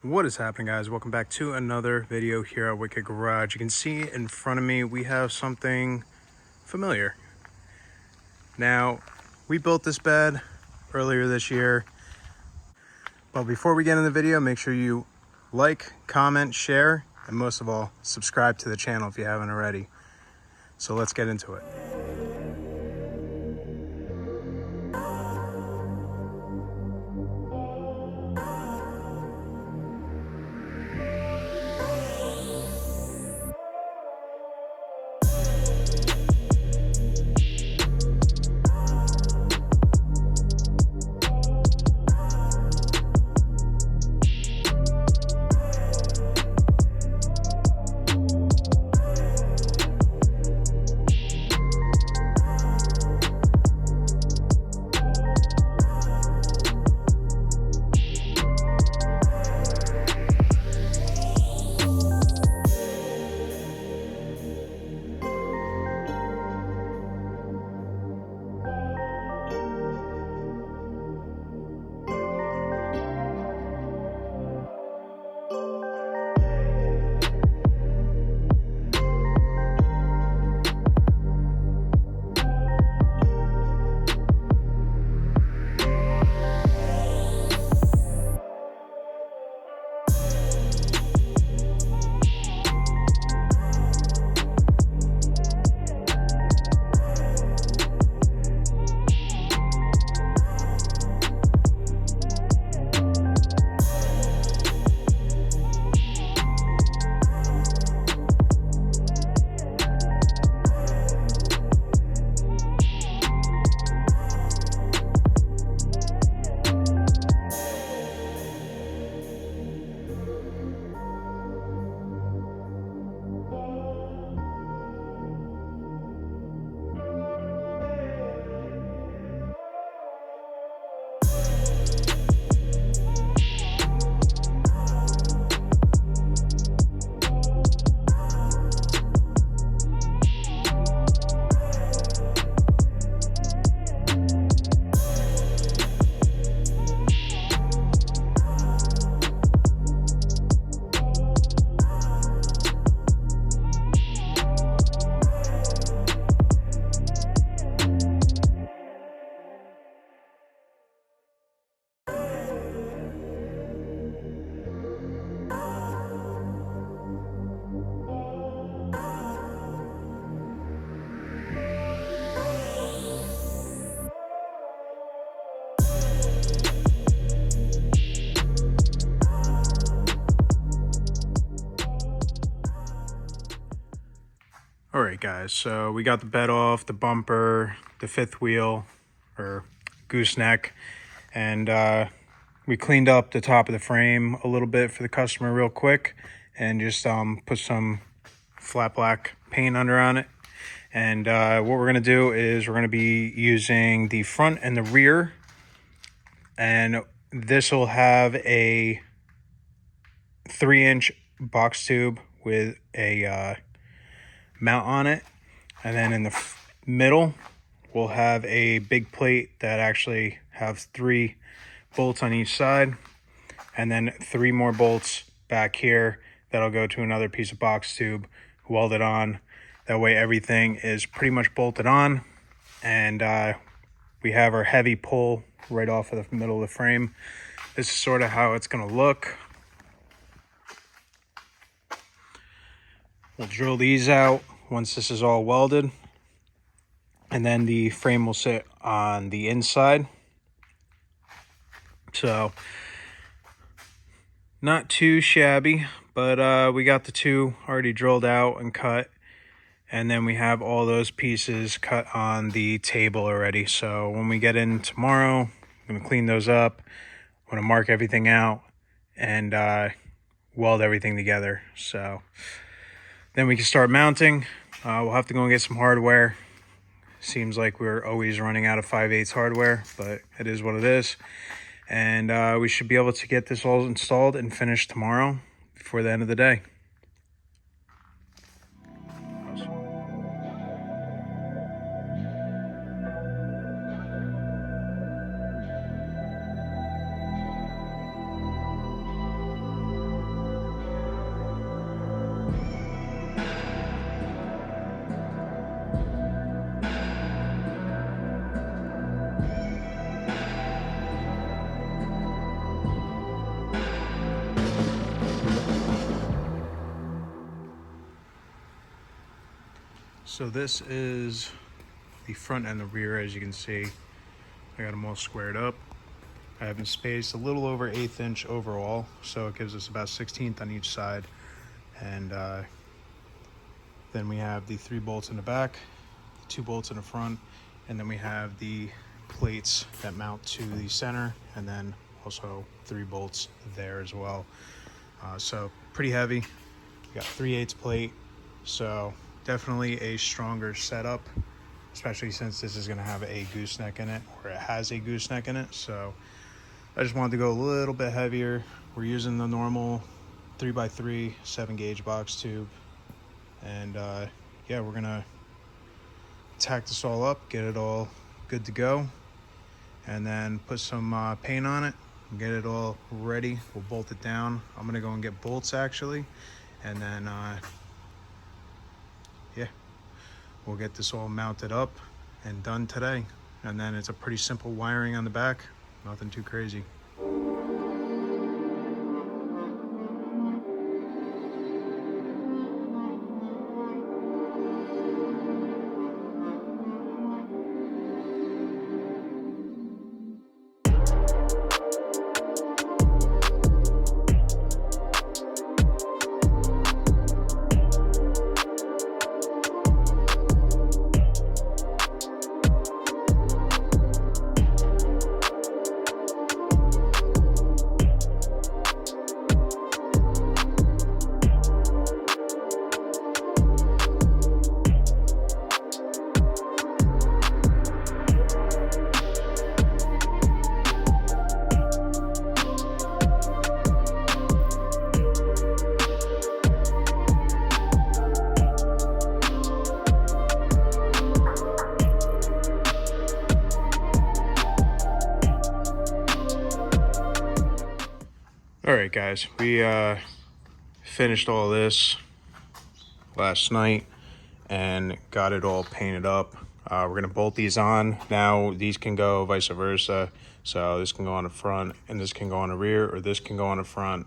What is happening, guys? Welcome back to another video here at Wicked Garage. You can see in front of me we have something familiar. Now, we built this bed earlier this year, but before we get in the video, make sure you like, comment, share, and most of all, subscribe to the channel if you haven't already. So let's get into it. Alright guys, so we got the bed off, the bumper, the fifth wheel, or gooseneck, and we cleaned up the top of the frame a little bit for the customer real quick, and just put some flat black paint under on it. And what we're going to do is we're going to be using the front and the rear, and this will have a 3-inch box tube with a mount on it, and then in the middle we'll have a big plate that actually has 3 bolts on each side, and then 3 more bolts back here that'll go to another piece of box tube welded on. That way everything is pretty much bolted on, and we have our heavy pull right off of the middle of the frame. This is sort of how it's going to look. We'll drill these out once this is all welded, and then the frame will sit on the inside. So not too shabby, but we got the 2 already drilled out and cut, and then we have all those pieces cut on the table already. So when we get in tomorrow, I'm going to clean those up. I'm going to mark everything out and weld everything together. So then we can start mounting. We'll have to go and get some hardware. Seems like we're always running out of 5/8 hardware, but it is what it is. And we should be able to get this all installed and finished tomorrow before the end of the day. So this is the front and the rear. As you can see, I got them all squared up. I have them spaced a little over 1/8 inch overall, so it gives us about 1/16 on each side. And then we have the 3 bolts in the back, 2 bolts in the front, and then we have the plates that mount to the center, and then also 3 bolts there as well. So pretty heavy. We got 3/8 plate, so definitely a stronger setup, especially since this is going to have a gooseneck in it, or it has a gooseneck in it. So I just wanted to go a little bit heavier. We're using the normal 3x3 7-gauge box tube, and yeah, we're gonna tack this all up, get it all good to go, and then put some paint on it and get it all ready. We'll bolt it down. I'm gonna go and get bolts actually, and then yeah, we'll get this all mounted up and done today. And then it's a pretty simple wiring on the back, nothing too crazy. All right, guys, we finished all this last night and got it all painted up. We're gonna bolt these on. Now these can go vice versa. So this can go on the front and this can go on the rear, or this can go on the front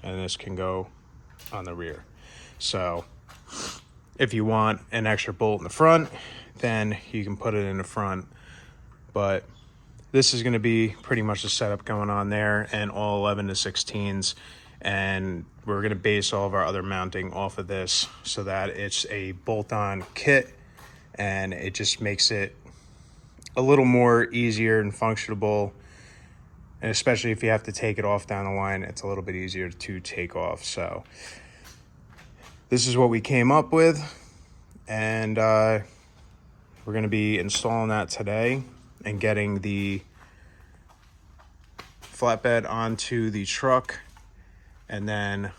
and this can go on the rear. So if you want an extra bolt in the front, then you can put it in the front. But this is going to be pretty much the setup going on there, and all 11/16s, and we're going to base all of our other mounting off of this so that it's a bolt-on kit, and it just makes it a little more easier and functionable. And especially if you have to take it off down the line, it's a little bit easier to take off. So this is what we came up with, and we're going to be installing that today and getting the flatbed onto the truck. And then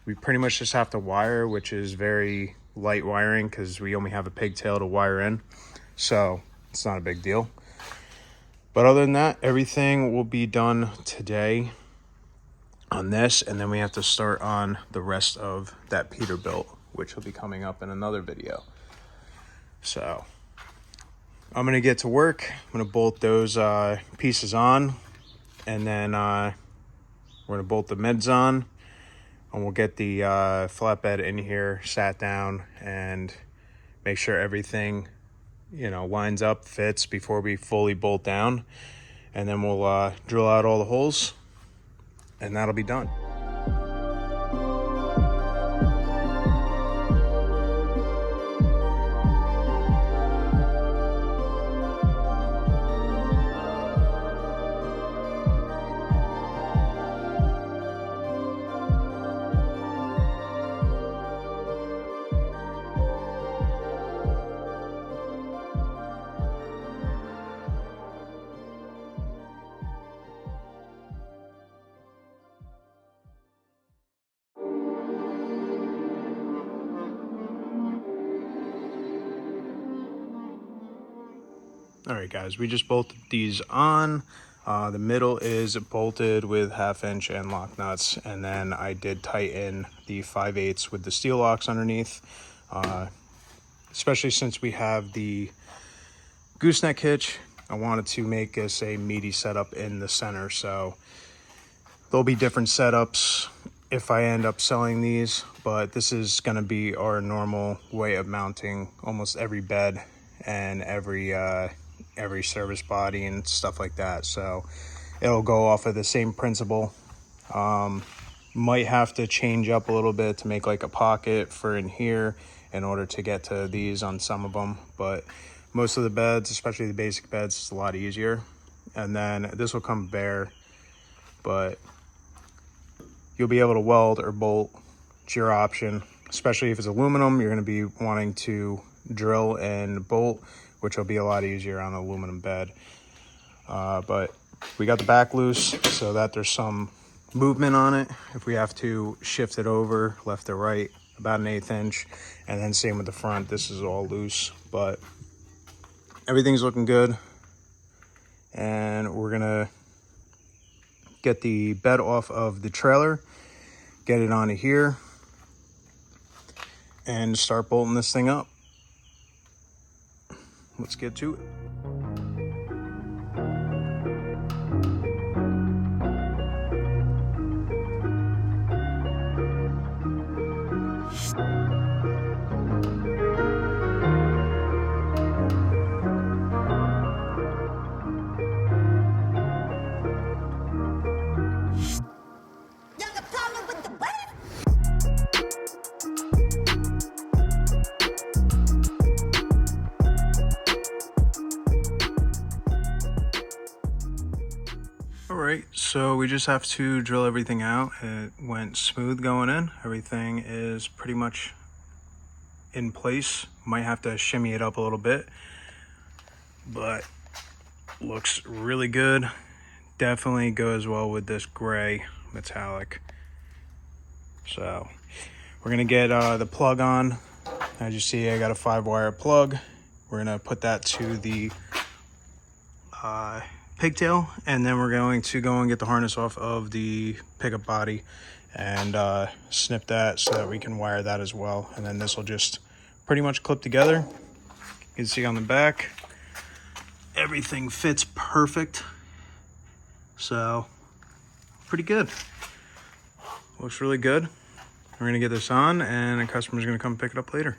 we pretty much just have to wire, which is very light wiring because we only have a pigtail to wire in, so it's not a big deal. But other than that, everything will be done today on this, and then we have to start on the rest of that Peterbilt, which will be coming up in another video. So I'm gonna get to work. I'm gonna bolt those pieces on, and then we're gonna bolt the mids on, and we'll get the flatbed in here, sat down, and make sure everything, you know, lines up, fits before we fully bolt down. And then we'll drill out all the holes, and that'll be done. All right, guys, we just bolted these on. The middle is bolted with 1/2 inch and lock nuts, and then I did tighten the 5/8 with the steel locks underneath, especially since we have the gooseneck hitch. I wanted to make this a meaty setup in the center, so there'll be different setups if I end up selling these, but this is going to be our normal way of mounting almost every bed and every service body and stuff like that. So it'll go off of the same principle. Might have to change up a little bit to make like a pocket for in here in order to get to these on some of them, but most of the beds, especially the basic beds, it's a lot easier. And then this will come bare, but you'll be able to weld or bolt. It's your option, especially if it's aluminum. You're going to be wanting to drill and bolt, which will be a lot easier on the aluminum bed. But we got the back loose so that there's some movement on it if we have to shift it over left or right, about an 1/8 inch. And then same with the front. This is all loose, but everything's looking good. And we're gonna get the bed off of the trailer, get it onto here, and start bolting this thing up. Let's get to it. All right, so we just have to drill everything out. It went smooth going in. Everything is pretty much in place. Might have to shimmy it up a little bit, but looks really good. Definitely goes well with this gray metallic. So we're gonna get the plug on. As you see, I got a 5-wire plug. We're gonna put that to the pigtail, and then we're going to go and get the harness off of the pickup body and snip that so that we can wire that as well. And then this will just pretty much clip together. You can see on the back, everything fits perfect. So pretty good. Looks really good. We're gonna get this on and the customer's gonna come pick it up later.